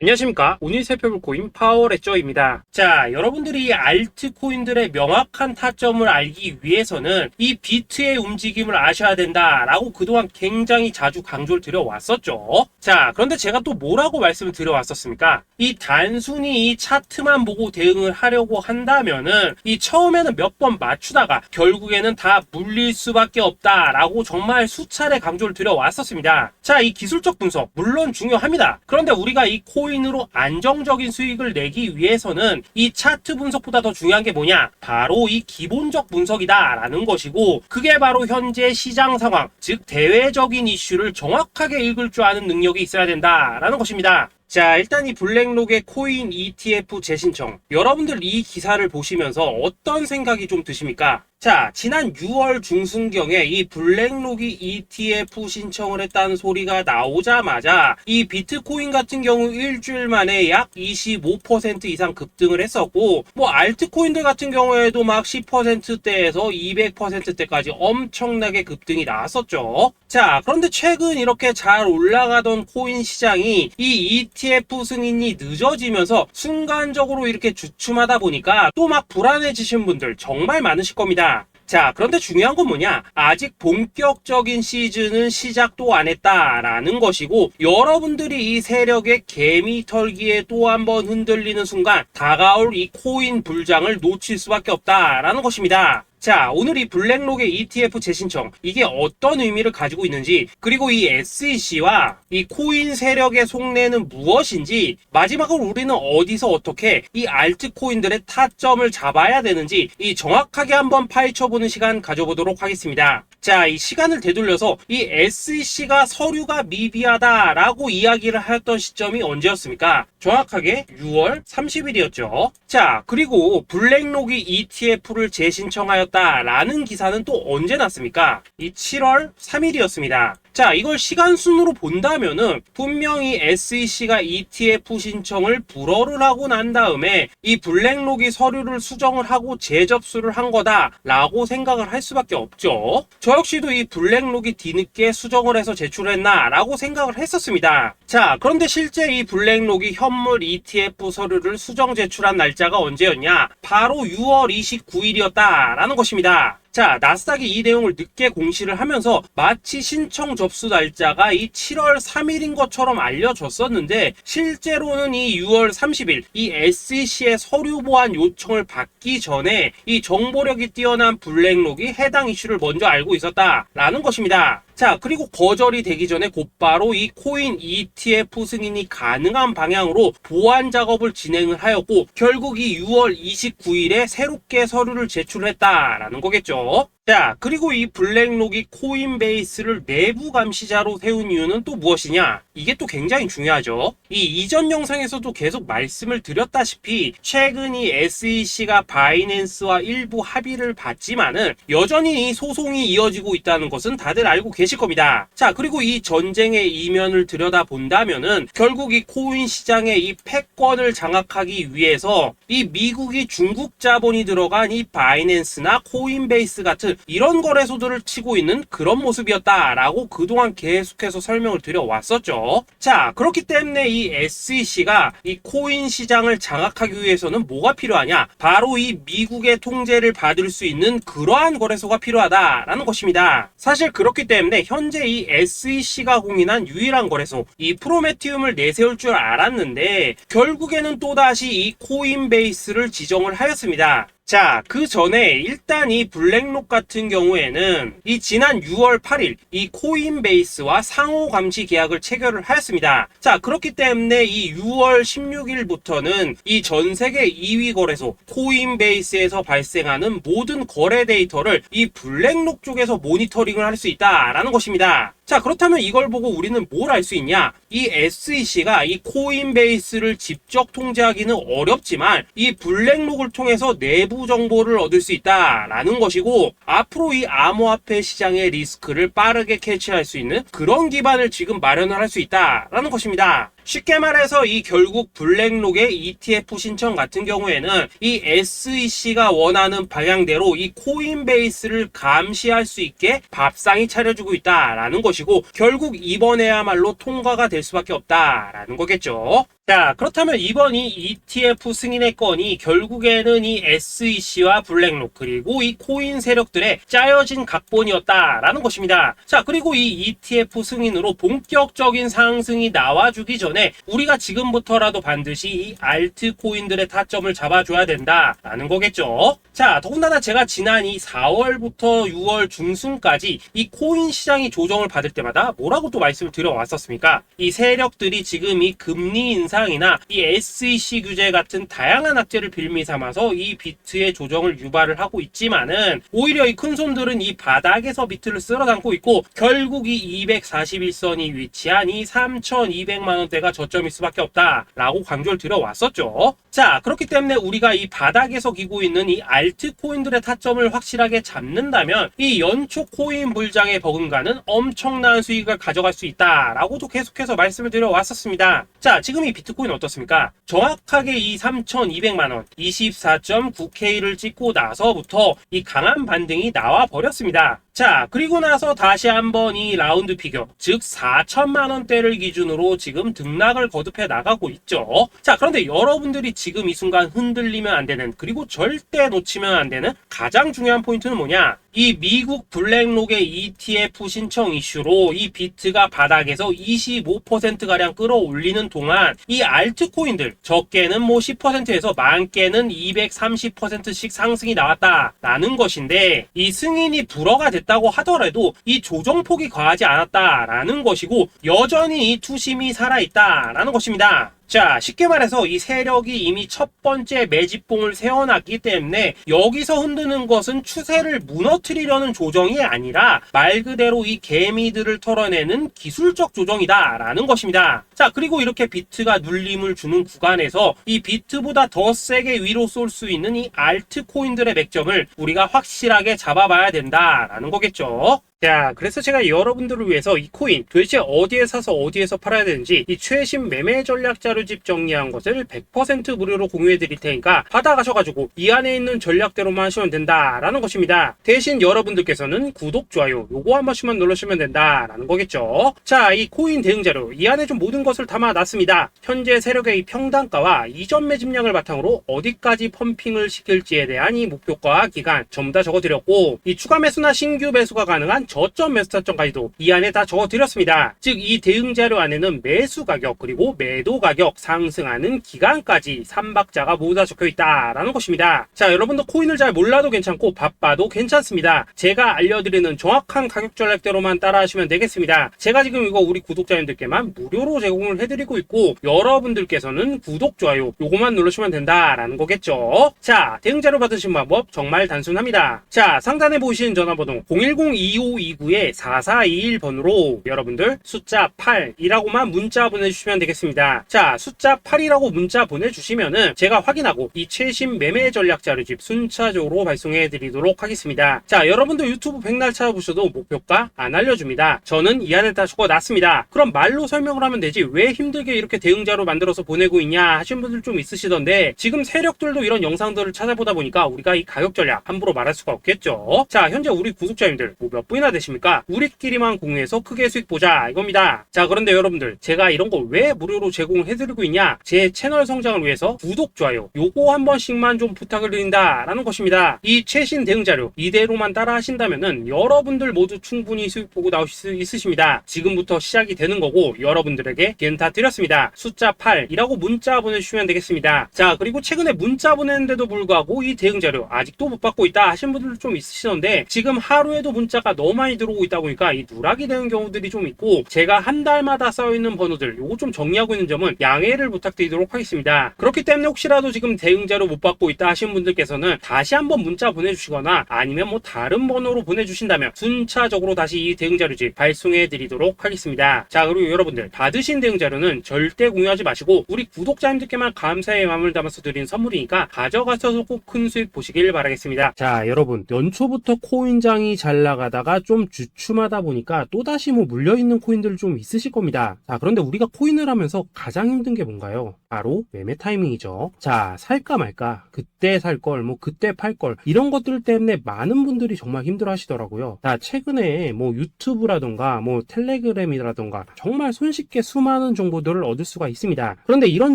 안녕하십니까. 오늘 살펴볼 코인 파워레저입니다. 자, 여러분들이 알트코인들의 명확한 타점을 알기 위해서는 이 비트의 움직임을 아셔야 된다라고 그동안 굉장히 자주 강조를 드려왔었죠. 자, 그런데 제가 또 뭐라고 말씀을 드려왔었습니까? 이 단순히 이 차트만 보고 대응을 하려고 한다면은 이 처음에는 몇 번 맞추다가 결국에는 다 물릴 수밖에 없다라고 정말 수차례 강조를 드려왔었습니다. 자, 이 기술적 분석 물론 중요합니다. 그런데 우리가 이 코인으로 안정적인 수익을 내기 위해서는 이 차트 분석보다 더 중요한 게 뭐냐? 바로 이 기본적 분석이다라는 것이고, 그게 바로 현재 시장 상황, 즉 대외적인 이슈를 정확하게 읽을 줄 아는 능력이 있어야 된다라는 것입니다. 자, 일단 이 블랙록의 코인 ETF 재신청, 여러분들 이 기사를 보시면서 어떤 생각이 좀 드십니까? 자, 지난 6월 중순경에 이 블랙록이 ETF 신청을 했다는 소리가 나오자마자 이 비트코인 같은 경우 일주일 만에 약 25% 이상 급등을 했었고, 뭐 알트코인들 같은 경우에도 막 10%대에서 200%대까지 엄청나게 급등이 나왔었죠. 자, 그런데 최근 이렇게 잘 올라가던 코인 시장이 이 ETF 승인이 늦어지면서 순간적으로 이렇게 주춤하다 보니까 또 막 불안해지신 분들 정말 많으실 겁니다. 자, 그런데 중요한 건 뭐냐? 아직 본격적인 시즌은 시작도 안 했다라는 것이고, 여러분들이 이 세력의 개미 털기에 또 한 번 흔들리는 순간 다가올 이 코인 불장을 놓칠 수밖에 없다라는 것입니다. 자, 오늘 이 블랙록의 ETF 재신청, 이게 어떤 의미를 가지고 있는지, 그리고 이 SEC와 이 코인 세력의 속내는 무엇인지, 마지막으로 우리는 어디서 어떻게 이 알트코인들의 타점을 잡아야 되는지 이 정확하게 한번 파헤쳐보는 시간 가져보도록 하겠습니다. 자, 이 시간을 되돌려서 이 SEC가 서류가 미비하다라고 이야기를 하였던 시점이 언제였습니까? 정확하게 6월 30일이었죠. 자, 그리고 블랙록이 ETF를 재신청하였다라는 기사는 또 언제 났습니까? 이 7월 3일이었습니다. 자, 이걸 시간순으로 본다면은 분명히 SEC가 ETF 신청을 불허를 하고 난 다음에 이 블랙록이 서류를 수정을 하고 재접수를 한 거다라고 생각을 할 수밖에 없죠. 저 역시도 이 블랙록이 뒤늦게 수정을 해서 제출했나라고 생각을 했었습니다. 자, 그런데 실제 이 블랙록이 현물 ETF 서류를 수정 제출한 날짜가 언제였냐? 바로 6월 29일이었다라는 것입니다. 자, 나스닥이 이 내용을 늦게 공시를 하면서 마치 신청 접수 날짜가 이 7월 3일인 것처럼 알려졌었는데, 실제로는 이 6월 30일 이 SEC의 서류 보완 요청을 받기 전에 이 정보력이 뛰어난 블랙록이 해당 이슈를 먼저 알고 있었다라는 것입니다. 자, 그리고 거절이 되기 전에 곧바로 이 코인 ETF 승인이 가능한 방향으로 보완 작업을 진행을 하였고, 결국 이 6월 29일에 새롭게 서류를 제출했다라는 거겠죠. 자, 그리고 이 블랙록이 코인베이스를 내부 감시자로 세운 이유는 또 무엇이냐? 이게 또 굉장히 중요하죠. 이 이전 영상에서도 계속 말씀을 드렸다시피 최근 이 SEC가 바이낸스와 일부 합의를 봤지만은 여전히 이 소송이 이어지고 있다는 것은 다들 알고 계실 겁니다. 자, 그리고 이 전쟁의 이면을 들여다본다면은 결국 이 코인 시장의 이 패권을 장악하기 위해서 이 미국이 중국 자본이 들어간 이 바이낸스나 코인베이스 같은 이런 거래소들을 치고 있는 그런 모습이었다라고 그동안 계속해서 설명을 드려왔었죠. 자, 그렇기 때문에 이 SEC가 이 코인 시장을 장악하기 위해서는 뭐가 필요하냐? 바로 이 미국의 통제를 받을 수 있는 그러한 거래소가 필요하다라는 것입니다. 사실 그렇기 때문에 현재 이 SEC가 공인한 유일한 거래소, 이 프로메티움을 내세울 줄 알았는데 결국에는 또다시 이 코인베이스를 지정을 하였습니다. 자, 그 전에 일단 이 블랙록 같은 경우에는 이 지난 6월 8일 이 코인베이스와 상호 감시 계약을 체결을 하였습니다. 자, 그렇기 때문에 이 6월 16일부터는 이 전 세계 2위 거래소 코인베이스에서 발생하는 모든 거래 데이터를 이 블랙록 쪽에서 모니터링을 할 수 있다라는 것입니다. 자, 그렇다면 이걸 보고 우리는 뭘 알 수 있냐? 이 SEC가 이 코인베이스를 직접 통제하기는 어렵지만 이 블랙록을 통해서 내부 정보를 얻을 수 있다라는 것이고, 앞으로 이 암호화폐 시장의 리스크를 빠르게 캐치할 수 있는 그런 기반을 지금 마련을 할 수 있다라는 것입니다. 쉽게 말해서 이 결국 블랙록의 ETF 신청 같은 경우에는 이 SEC가 원하는 방향대로 이 코인베이스를 감시할 수 있게 밥상이 차려주고 있다라는 것이고, 결국 이번에야말로 통과가 될 수밖에 없다라는 거겠죠. 자, 그렇다면 이번 이 ETF 승인의 건이 결국에는 이 SEC와 블랙록 그리고 이 코인 세력들의 짜여진 각본이었다라는 것입니다. 자, 그리고 이 ETF 승인으로 본격적인 상승이 나와주기 전에 우리가 지금부터라도 반드시 이 알트코인들의 타점을 잡아줘야 된다라는 거겠죠. 자, 더군다나 제가 지난 이 4월부터 6월 중순까지 이 코인 시장이 조정을 받을 때마다 뭐라고 또 말씀을 드려왔었습니까? 이 세력들이 지금 이 금리 인상이나 이 SEC 규제 같은 다양한 악재를 빌미 삼아서 이 비트의 조정을 유발을 하고 있지만은 오히려 이 큰손들은 이 바닥에서 비트를 쓸어 담고 있고 결국 이 241선이 위치한 이 3,200만 원대가 저점일 수밖에 없다라고 강조를 드려왔었죠. 자, 그렇기 때문에 우리가 이 바닥에서 기고 있는 이 알트코인들의 타점을 확실하게 잡는다면 이 연초 코인 불장의 버금가는 엄청난 수익을 가져갈 수 있다라고도 계속해서 말씀을 드려왔었습니다. 자, 지금 이 비트코인 어떻습니까? 정확하게 이 3,200만 원 24.9K를 찍고 나서부터 이 강한 반등이 나와 버렸습니다. 자, 그리고 나서 다시 한번 이 라운드 피겨, 즉 4천만 원대를 기준으로 지금 등락을 거듭해 나가고 있죠. 자, 그런데 여러분들이 지금 이 순간 흔들리면 안 되는, 그리고 절대 놓치면 안 되는 가장 중요한 포인트는 뭐냐? 이 미국 블랙록의 ETF 신청 이슈로 이 비트가 바닥에서 25%가량 끌어올리는 동안 이 알트코인들, 적게는 뭐 10%에서 많게는 230%씩 상승이 나왔다라는 것인데, 이 승인이 불허가 됐다고 하더라도 이 조정폭이 과하지 않았다라는 것이고 여전히 이 투심이 살아있다라는 것입니다. 자, 쉽게 말해서 이 세력이 이미 첫 번째 매집봉을 세워놨기 때문에 여기서 흔드는 것은 추세를 무너뜨리려는 조정이 아니라 말 그대로 이 개미들을 털어내는 기술적 조정이다라는 것입니다. 자, 그리고 이렇게 비트가 눌림을 주는 구간에서 이 비트보다 더 세게 위로 쏠 수 있는 이 알트코인들의 맥점을 우리가 확실하게 잡아봐야 된다라는 거겠죠. 자, 그래서 제가 여러분들을 위해서 이 코인 도대체 어디에 사서 어디에서 팔아야 되는지 이 최신 매매 전략 자료집 정리한 것을 100% 무료로 공유해 드릴 테니까 받아가셔가지고 이 안에 있는 전략대로만 하시면 된다라는 것입니다. 대신 여러분들께서는 구독, 좋아요 요거 한 번씩만 눌러주시면 된다라는 거겠죠. 자, 이 코인 대응 자료 이 안에 좀 모든 것을 담아놨습니다. 현재 세력의 이 평단가와 이전 매집량을 바탕으로 어디까지 펌핑을 시킬지에 대한 이 목표가 기간 전부 다 적어드렸고, 이 추가 매수나 신규 매수가 가능한 저점 매수 타점까지도 이 안에 다 적어드렸습니다. 즉 이 대응 자료 안에는 매수 가격 그리고 매도 가격, 상승하는 기간까지 3박자가 모두 다 적혀있다라는 것입니다. 자, 여러분도 코인을 잘 몰라도 괜찮고 바빠도 괜찮습니다. 제가 알려드리는 정확한 가격 전략대로만 따라하시면 되겠습니다. 제가 지금 이거 우리 구독자님들께만 무료로 제공을 해드리고 있고 여러분들께서는 구독, 좋아요 요거만 누르시면 된다라는 거겠죠. 자, 대응 자료 받으신 방법 정말 단순합니다. 자, 상단에 보이시는 전화번호 010-2529-4421번으로 여러분들 숫자 8이라고만 문자 보내주시면 되겠습니다. 자, 숫자 8이라고 문자 보내주시면은 제가 확인하고 이 최신 매매 전략 자료집 순차적으로 발송해 드리도록 하겠습니다. 자, 여러분도 유튜브 백날 찾아보셔도 목표가 안 알려줍니다. 저는 이 안에 다 적어놨습니다. 그럼 말로 설명을 하면 되지 왜 힘들게 이렇게 대응자로 만들어서 보내고 있냐 하신 분들 좀 있으시던데, 지금 세력들도 이런 영상들을 찾아보다 보니까 우리가 이 가격 전략 함부로 말할 수가 없겠죠. 자, 현재 우리 구독자님들 뭐 몇 분이나 되십니까? 우리끼리만 공유해서 크게 수익 보자 이겁니다. 자, 그런데 여러분들 제가 이런 거 왜 무료로 제공을 해드리고 있냐? 제 채널 성장을 위해서 구독, 좋아요 요거 한 번씩만 좀 부탁을 드린다라는 것입니다. 이 최신 대응 자료 이대로만 따라 하신다면은 여러분들 모두 충분히 수익 보고 나오실 수 있으십니다. 지금부터 시작이 되는 거고 여러분들에게 기회는 다 드렸습니다. 숫자 8이라고 문자 보내주시면 되겠습니다. 자, 그리고 최근에 문자 보냈는데도 불구하고 이 대응 자료 아직도 못 받고 있다 하신 분들 좀 있으시던데, 지금 하루에도 문자가 너무 많이 들어오고 있다 보니까 이 누락이 되는 경우들이 좀 있고 제가 한 달마다 쌓여있는 번호들 요거 좀 정리하고 있는 점은 양해를 부탁드리도록 하겠습니다. 그렇기 때문에 혹시라도 지금 대응자료 못 받고 있다 하시는 분들께서는 다시 한번 문자 보내주시거나 아니면 뭐 다른 번호로 보내주신다면 순차적으로 다시 이 대응자료집 발송해 드리도록 하겠습니다. 자, 그리고 여러분들 받으신 대응자료는 절대 공유하지 마시고 우리 구독자님들께만 감사의 마음을 담아서 드린 선물이니까 가져가셔서 꼭 큰 수익 보시길 바라겠습니다. 자, 여러분 연초부터 코인장이 잘 나가다가 좀 주춤하다 보니까 또다시 뭐 물려있는 코인들 좀 있으실 겁니다. 자, 그런데 우리가 코인을 하면서 가장 힘든 게 뭔가요? 바로 매매 타이밍이죠. 자, 살까 말까, 그때 살 걸, 뭐 그때 팔 걸, 이런 것들 때문에 많은 분들이 정말 힘들어 하시더라고요. 자, 최근에 뭐 유튜브라던가 뭐 텔레그램이라던가 정말 손쉽게 수많은 정보들을 얻을 수가 있습니다. 그런데 이런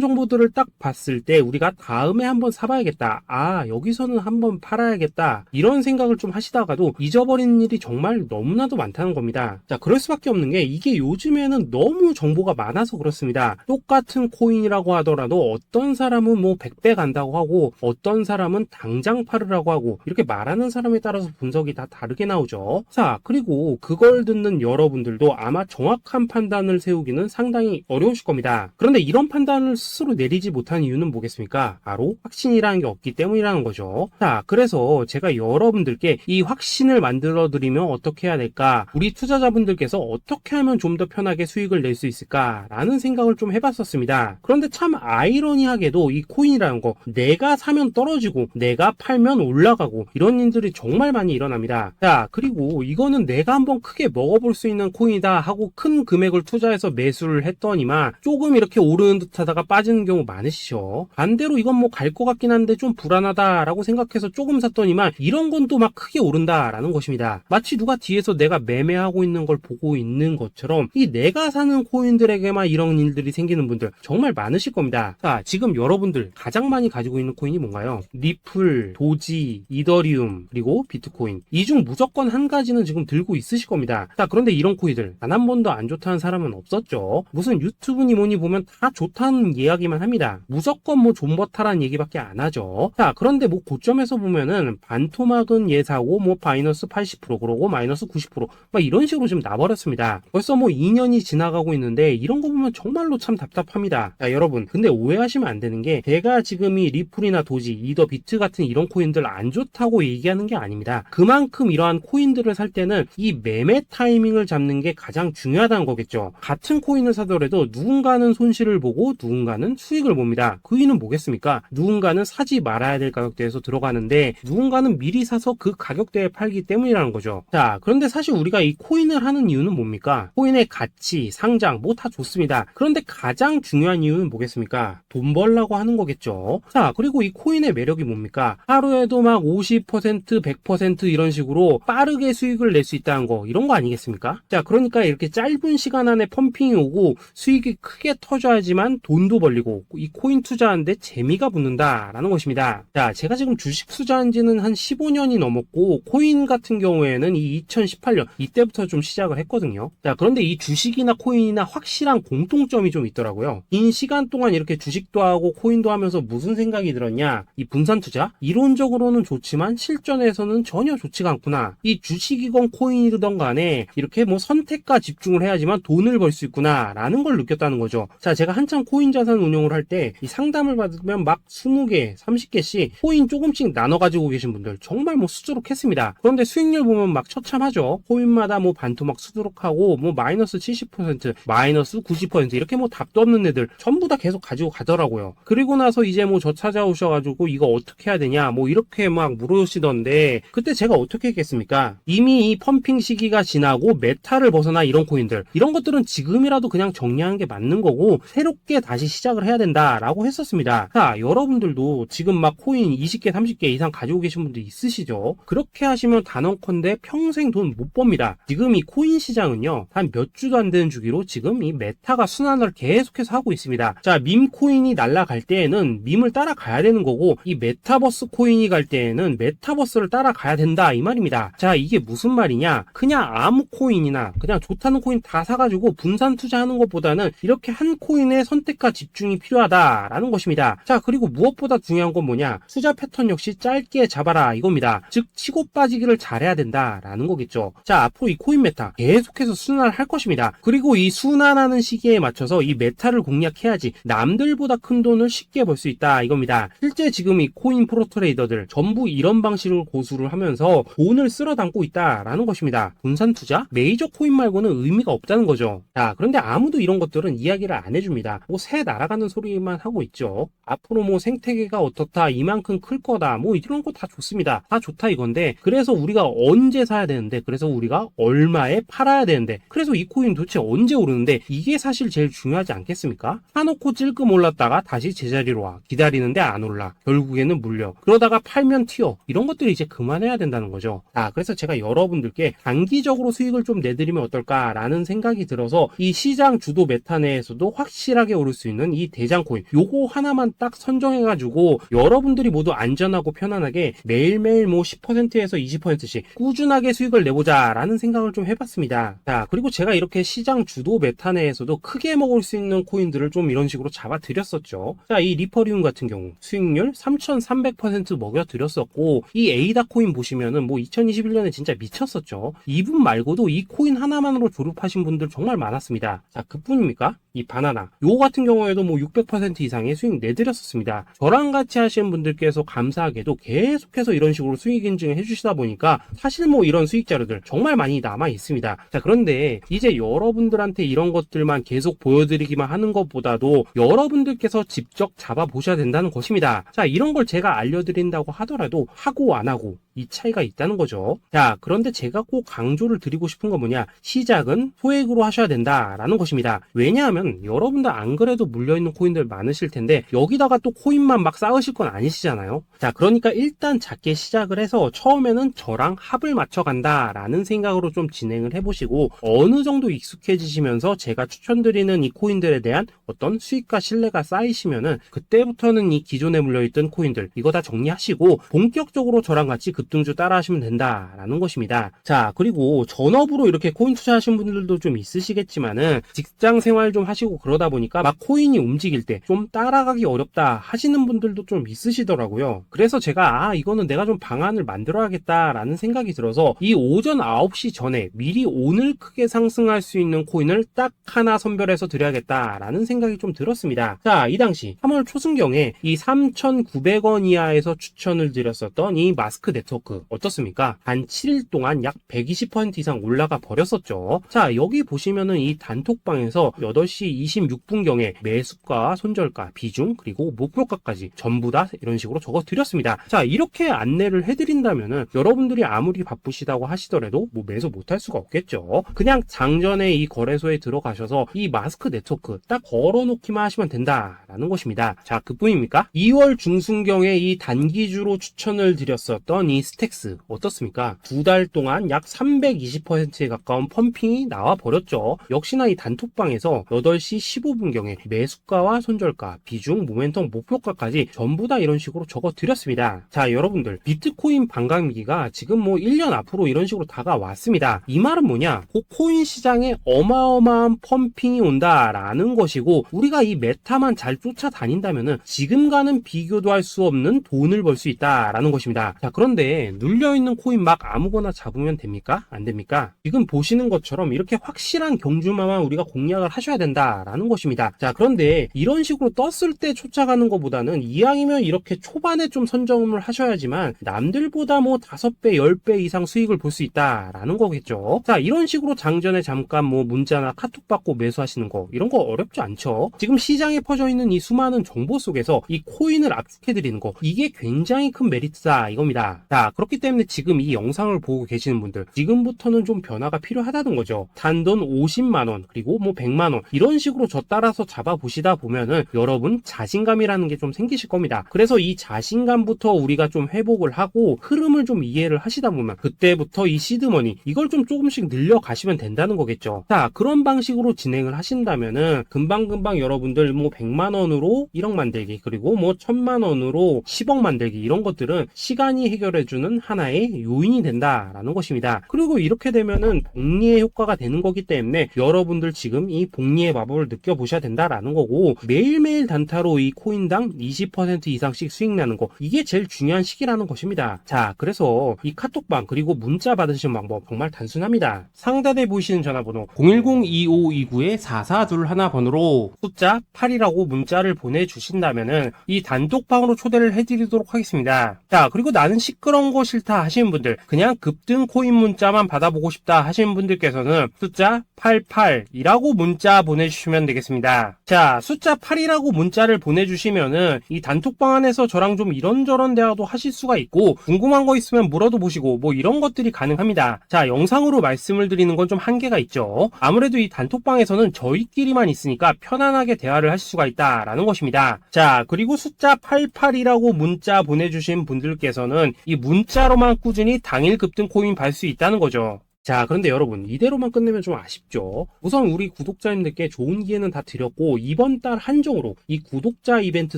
정보들을 딱 봤을 때 우리가 다음에 한번 사봐야겠다, 아 여기서는 한번 팔아야겠다, 이런 생각을 좀 하시다가도 잊어버리는 일이 정말 너무나도 많다는 겁니다. 자, 그럴 수밖에 없는 게 이게 요즘에는 너무 정보가 많아서 그렇습니다. 똑같은 코인이라고 하더라도 어떤 사람은 뭐 100배 간다고 하고 어떤 사람은 당장 팔으라고 하고, 이렇게 말하는 사람에 따라서 분석이 다 다르게 나오죠. 자, 그리고 그걸 듣는 여러분들도 아마 정확한 판단을 세우기는 상당히 어려우실 겁니다. 그런데 이런 판단을 스스로 내리지 못한 이유는 뭐겠습니까? 바로 확신이라는 게 없기 때문이라는 거죠. 자, 그래서 제가 여러분들께 이 확신을 만들어 드리면 어떻게 해야 될까, 우리 투자자분들께서 어떻게 하면 좀 더 편하게 수익을 낼 수 있을까 라는 생각을 좀 해봤었습니다. 그런데 참 아이러니하게도 이 코인이라는 거, 내가 사면 떨어지고 내가 팔면 올라가고 이런 일들이 정말 많이 일어납니다. 자, 그리고 이거는 내가 한번 크게 먹어볼 수 있는 코인이다 하고 큰 금액을 투자해서 매수를 했더니만 조금 이렇게 오르는 듯 하다가 빠지는 경우 많으시죠. 반대로 이건 뭐 갈 것 같긴 한데 좀 불안하다라고 생각해서 조금 샀더니만 이런 건 또 막 크게 오른다라는 것입니다. 마치 누가 뒤에서 내가 매매하고 있는 걸 보고 있는 것처럼 이 내가 사는 코인들에게만 이런 일들이 생기는 분들 정말 많으실 겁니다. 자, 지금 여러분들 가장 많이 가지고 있는 코인이 뭔가요? 리플, 도지, 이더리움, 그리고 비트코인. 이 중 무조건 한 가지는 지금 들고 있으실 겁니다. 자, 그런데 이런 코인들 단 한 번도 안 좋다는 사람은 없었죠. 무슨 유튜브니 뭐니 보면 다 좋다는 이야기만 합니다. 무조건 뭐 존버타라는 얘기밖에 안 하죠. 자, 그런데 뭐 고점에서 보면은 반토막은 예사고 뭐 마이너스 80% 그러고 마이너스 90% 막 이런 식으로 지금 나버렸습니다. 벌써 뭐 2년이 지나가고 있는데 이런 거 보면 정말로 참 답답합니다. 자, 여러분 근데 오해하시면 안 되는 게 제가 지금 이 리플이나 도지, 이더, 비트 같은 이런 코인들 안 좋다고 얘기하는 게 아닙니다. 그만큼 이러한 코인들을 살 때는 이 매매 타이밍을 잡는 게 가장 중요하다는 거겠죠. 같은 코인을 사더라도 누군가는 손실을 보고 누군가는 수익을 봅니다. 그 이유는 뭐겠습니까? 누군가는 사지 말아야 될 가격대에서 들어가는데 누군가는 미리 사서 그 가격대에 팔기 때문이라는 거죠. 자, 그런데 사실 우리가 이 코인을 하는 이유는 뭡니까? 코인의 가치, 상장 뭐 다 좋습니다. 그런데 가장 중요한 이유는 뭐겠습니까? 돈 벌라고 하는 거겠죠. 자, 그리고 이 코인의 매력이 뭡니까? 하루에도 막 50%, 100% 이런 식으로 빠르게 수익을 낼 수 있다는 거, 이런 거 아니겠습니까? 자, 그러니까 이렇게 짧은 시간 안에 펌핑이 오고 수익이 크게 터져야지만 돈도 벌리고 이 코인 투자하는데 재미가 붙는다라는 것입니다. 자, 제가 지금 주식 투자한 지는 한 15년이 넘었고 코인 같은 경우에는 이 2018년 이때부터 좀 시작을 했거든요. 자, 그런데 이 주식이나 코인이나 확실한 공통점이 좀 있더라고요. 긴 시간 동안 이렇게 주식도 하고 코인도 하면서 무슨 생각이 들었냐? 이 분산 투자? 이론적으로는 좋지만 실전에서는 전혀 좋지가 않구나. 이 주식이건 코인이든 간에 이렇게 뭐 선택과 집중을 해야지만 돈을 벌 수 있구나 라는 걸 느꼈다는 거죠. 자, 제가 한참 코인 자산 운용을 할 때 이 상담을 받으면 막 20개, 30개씩 코인 조금씩 나눠 가지고 계신 분들 정말 뭐 수두룩했습니다. 그런데 수익률 보면 막 처참하죠. 코인마다 뭐 반토막 수두룩하고 뭐 마이너스 70%, 마이너스 90% 이렇게 뭐 답도 없는 애들 전부 다 계속 가지고 가더라고요. 그리고 나서 이제 뭐 저 찾아오셔가지고 이거 어떻게 해야 되냐 뭐 이렇게 막 물으시던데 그때 제가 어떻게 했겠습니까? 이미 이 펌핑 시기가 지나고 메타를 벗어나 이런 코인들, 이런 것들은 지금이라도 그냥 정리하는 게 맞는 거고 새롭게 다시 시작을 해야 된다라고 했었습니다. 자, 여러분들도 지금 막 코인 20개, 30개 이상 가지고 계신 분들 있으시죠? 그렇게 하시면 단언컨대 평생 돈 못 법니다. 지금 이 코인 시장은요, 한 몇 주도 안 되는 주기로 지금 이 메타가 순환을 계속해서 하고 있습니다. 자, 밈 코인이 날아갈 때에는 밈을 따라가야 되는 거고 이 메타버스 코인이 갈 때에는 메타버스를 따라가야 된다 이 말입니다. 자, 이게 무슨 말이냐? 그냥 아무 코인이나 그냥 좋다는 코인 다 사가지고 분산 투자하는 것보다는 이렇게 한 코인에 선택과 집중이 필요하다라는 것입니다. 자, 그리고 무엇보다 중요한 건 뭐냐? 투자 패턴 역시 짧게 잡아라 이겁니다. 즉 치고 빠지기를 잘해야 된다라는 거겠죠. 자, 앞으로 이 코인 메타 계속해서 순환을 할 것입니다. 그리고 이 순환하는 시기에 맞춰서 이 메타를 공략해야지 남들보다 큰 돈을 쉽게 벌 수 있다 이겁니다. 실제 지금 이 코인 프로 트레이더들 전부 이런 방식을 고수를 하면서 돈을 쓸어 담고 있다라는 것입니다. 분산 투자? 메이저 코인 말고는 의미가 없다는 거죠. 자, 그런데 아무도 이런 것들은 이야기를 안 해줍니다. 뭐 새 날아가는 소리만 하고 있죠. 앞으로 뭐 생태계가 어떻다, 이만큼 클 거다, 뭐 이런 거 다 좋습니다. 다 좋다 이건데 그래서 우리가 언제 사야 되는데 되는데, 그래서 우리가 얼마에 팔아야 되는데, 그래서 이 코인 도대체 언제 오르는데, 이게 사실 제일 중요하지 않겠습니까? 사놓고 찔끔 올랐다가 다시 제자리로 와. 기다리는데 안 올라. 결국에는 물려. 그러다가 팔면 튀어. 이런 것들이 이제 그만해야 된다는 거죠. 그래서 제가 여러분들께 단기적으로 수익을 좀 내드리면 어떨까라는 생각이 들어서 이 시장 주도 메타 내에서도 확실하게 오를 수 있는 이 대장 코인, 요거 하나만 딱 선정해가지고 여러분들이 모두 안전하고 편안하게 매일매일 뭐 10%에서 20%씩 꾸준하게 수익을 내보자라는 생각을 좀 해봤습니다. 그리고 제가 이렇게 시장 주도 메타 내에서도 크게 먹을 수 있는 코인들을 좀 이런 식으로 잡아드렸었죠. 이 리퍼리움 같은 경우 수익률 3,300% 먹여드렸었고, 이 에이다 코인 보시면은 뭐 2021년에 진짜 미쳤었죠. 이분 말고도 이 코인 하나만으로 졸업하신 분들 정말 많았습니다. 그뿐입니까? 이 바나나, 요거 같은 경우에도 뭐 600% 이상의 수익 내드렸었습니다. 저랑 같이 하시는 분들께서 감사하게도 계속해서 이런 식으로 수익 인증을 해주시다 보니까 사실 뭐 이런 수익 자료들 정말 많이 남아 있습니다. 그런데 이제 여러분들한테 이런 것들만 계속 보여드리기만 하는 것보다도 여러분들께서 직접 잡아보셔야 된다는 것입니다. 이런 걸 제가 알려드린다고 하더라도 하고 안 하고 이 차이가 있다는 거죠. 그런데 제가 꼭 강조를 드리고 싶은 건 뭐냐, 시작은 소액으로 하셔야 된다라는 것입니다. 왜냐하면 여러분들 안 그래도 물려있는 코인들 많으실 텐데 여기다가 또 코인만 막 쌓으실 건 아니시잖아요. 그러니까 일단 작게 시작을 해서 처음에는 저랑 합을 맞춰간다라는 생각으로 좀 진행을 해보시고, 어느 정도 익숙해지시면서 제가 추천드리는 이 코인들에 대한 어떤 수익과 신뢰가 쌓이시면은 그때부터는 이 기존에 물려있던 코인들 이거 다 정리하시고 본격적으로 저랑 같이 급등주 따라 하시면 된다라는 것입니다. 그리고 전업으로 이렇게 코인 투자하시는 분들도 좀 있으시겠지만은 직장 생활 좀 하시고 그러다 보니까 막 코인이 움직일 때 좀 따라가기 어렵다 하시는 분들도 좀 있으시더라고요. 그래서 제가 이거는 내가 좀 방안을 만들어야겠다라는 생각이 들어서 이 오전 9시 전에 미리 오늘 크게 상승할 수 있는 코인을 딱 하나 선별해서 드려야겠다라는 생각이 좀 들었습니다. 이 당시 3월 초순경에 이 3,900원 이하에서 추천을 드렸었던 이 마스크 네트워크 어떻습니까? 단 7일 동안 약 120% 이상 올라가 버렸었죠. 여기 보시면은 이 단톡방에서 8시 26분경에 매수가, 손절가, 비중, 그리고 목표가까지 전부 다 이런 식으로 적어 드렸습니다. 이렇게 안내를 해드린다면은 여러분들이 아무리 바쁘시다고 하시더라도 뭐 매수 못할 수가 없겠죠. 그냥 장전에 이 거래소에 들어가셔서 이 마스크 네트워크 딱 걸어놓기만 하시면 된다라는 것입니다. 그뿐입니까? 2월 중순경에 이 단기주로 추천을 드렸었던 이 스택스 어떻습니까? 2달 동안 약 320%에 가까운 펌핑이 나와 버렸죠. 역시나 이 단톡방에서 8시 15분경에 매수가와 손절가, 비중, 모멘텀, 목표가까지 전부 다 이런 식으로 적어 드렸습니다. 여러분들, 비트코인 반감기가 지금 뭐 1년 앞으로 이런 식으로 다가왔습니다. 이 말은 뭐냐? 코인 시장에 어마어마한 펌핑이 온다라는 것이고, 우리가 이 메타만 잘 쫓아다닌다면은 지금과는 비교도 할 수 없는 돈을 벌 수 있다라는 것입니다. 그런데 눌려있는 코인 막 아무거나 잡으면 됩니까? 안 됩니까? 지금 보시는 것처럼 이렇게 확실한 경주마만 우리가 공략을 하셔야 된다라는 것입니다. 그런데 이런 식으로 떴을 때 쫓아가는 것보다는 이왕이면 이렇게 초반에 좀 선점을 하셔야지만 남들보다 뭐 5배, 10배 이상 수익을 볼 수 있다라는 거겠죠. 이런 식으로 장전에 잠깐 뭐 문자나 카톡 받고 매수하시는 거, 이런 거 어렵지 않죠. 지금 시장에 퍼져 있는 이 수많은 정보 속에서 이 코인을 압축해드리는 거, 이게 굉장히 큰 메리트다 이겁니다. 그렇기 때문에 지금 이 영상을 보고 계시는 분들, 지금부터는 좀 변화가 필요하다는 거죠. 단돈 50만원 그리고 뭐 100만원 이런 식으로 저 따라서 잡아보시다 보면은 여러분 자신감이라는 게 좀 생기실 겁니다. 그래서 이 자신감부터 우리가 좀 회복을 하고 흐름을 좀 이해를 하시다 보면 그때부터 이 시드머니 이걸 좀 조금씩 늘려가시면 된다는 거겠죠. 그런 방식으로 진행을 하신다면은 금방금방 여러분들 뭐 100만원으로 1억 만들기, 그리고 뭐 1000만원으로 10억 만들기, 이런 것들은 시간이 해결해주는 하나의 요인이 된다라는 것입니다. 그리고 이렇게 되면은 복리의 효과가 되는 거기 때문에 여러분들 지금 이 복리의 마법을 느껴보셔야 된다라는 거고, 매일매일 단타로 이 코인당 20% 이상씩 수익 나는 거, 이게 제일 중요한 시기라는 것입니다. 그래서 이 카톡방 그리고 문자 받으시는 방법 정말 단순합니다. 상단에 보이시는 전화번호 010-2529-4421 번호로 숫자 8이라고 문자를 보내주신다면은 이 단톡방으로 초대를 해드리도록 하겠습니다. 그리고 나는 시끄러 시끄러운 거 싫다 하시는 분들, 그냥 급등 코인 문자만 받아보고 싶다 하시는 분들께서는 숫자 88이라고 문자 보내주시면 되겠습니다. 자, 숫자 8이라고 문자를 보내주시면은 이 단톡방 안에서 저랑 좀 이런저런 대화도 하실 수가 있고, 궁금한 거 있으면 물어도 보시고 뭐 이런 것들이 가능합니다. 자, 영상으로 말씀을 드리는 건 좀 한계가 있죠. 아무래도 이 단톡방에서는 저희끼리만 있으니까 편안하게 대화를 하실 수가 있다라는 것입니다. 자, 그리고 숫자 88이라고 문자 보내주신 분들께서는 이 문자로만 꾸준히 당일 급등 코인 받을 수 있다는 거죠. 자, 그런데 여러분, 이대로만 끝내면 좀 아쉽죠. 우선 우리 구독자님들께 좋은 기회는 다 드렸고, 이번 달 한정으로 이 구독자 이벤트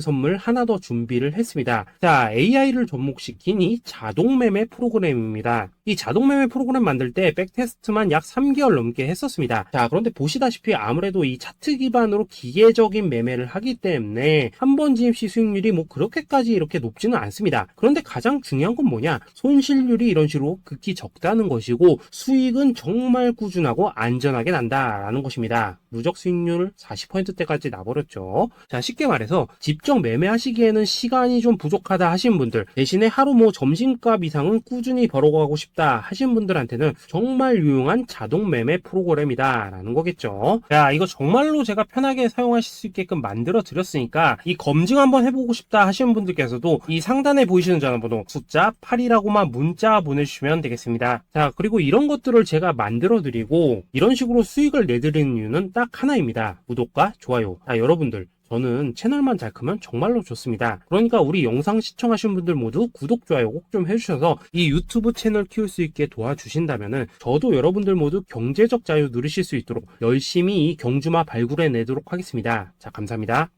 선물 하나 더 준비를 했습니다. 자, AI를 접목시킨 이 자동매매 프로그램입니다. 이 자동매매 프로그램 만들 때 백테스트만 약 3개월 넘게 했었습니다. 자, 그런데 보시다시피 아무래도 이 차트 기반으로 기계적인 매매를 하기 때문에 한 번 지입 시 수익률이 뭐 그렇게까지 이렇게 높지는 않습니다. 그런데 가장 중요한 건 뭐냐? 손실률이 이런 식으로 극히 적다는 것이고, 수익은 정말 꾸준하고 안전하게 난다라는 것입니다. 누적 수익률 40%대까지 나버렸죠. 자, 쉽게 말해서 직접 매매하시기에는 시간이 좀 부족하다 하신 분들, 대신에 하루 뭐 점심값 이상은 꾸준히 벌어가고 싶다 하신 분들한테는 정말 유용한 자동 매매 프로그램이다 라는 거겠죠. 자, 이거 정말로 제가 편하게 사용하실 수 있게끔 만들어 드렸으니까 이 검증 한번 해보고 싶다 하시는 분들께서도 이 상단에 보이시는 전화번호 숫자 8이라고만 문자 보내주시면 되겠습니다. 자, 그리고 이런 것들을 제가 만들어 드리고 이런 식으로 수익을 내드리는 이유는 딱 하나입니다. 구독과 좋아요. 자, 여러분들, 저는 채널만 잘 크면 정말로 좋습니다. 그러니까 우리 영상 시청하신 분들 모두 구독, 좋아요 꼭 좀 해주셔서 이 유튜브 채널 키울 수 있게 도와주신다면은 저도 여러분들 모두 경제적 자유 누리실 수 있도록 열심히 이 경주마 발굴해 내도록 하겠습니다. 자, 감사합니다.